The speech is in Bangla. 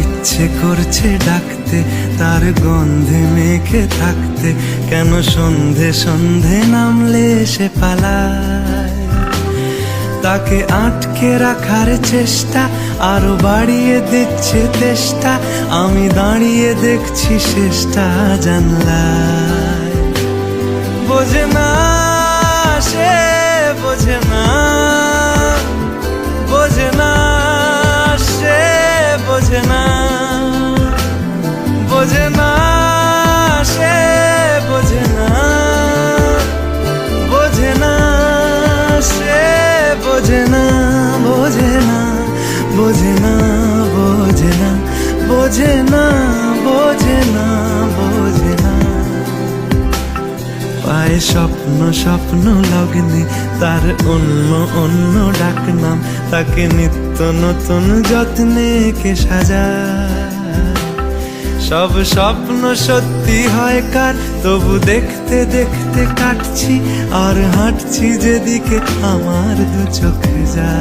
ইচ্ছে করছে ডাকতে, তার গন্ধে মেখে থাকতে, কেন সন্ধে সন্ধে নামলে সে পালায়। তাকে আটকে রাখার চেষ্টা আরো বাড়িয়ে দিচ্ছে তেষ্টা, আমি দাঁড়িয়ে দেখছি শেষটা জানলায়। বোঝে না সে, বোঝে না, বোঝে না সে, বোঝে না, বোঝে না সে, বোঝে না, বোঝে না সে, বোঝে না, বোঝে না, বোঝে না, বোঝে না, বোঝে না, বোঝে না, বোঝে না। পায়ে স্বপ্ন স্বপ্ন লগ্নে তার অন্য অন্য ডাকনাম, তাকে নিত্য নতুন যত্নে কে সাজায়। সব স্বপ্ন সত্যি হয় কার, তবু দেখতে দেখতে কাটছি আর হাঁটছি যেদিকে আমার দু চোখে যায়।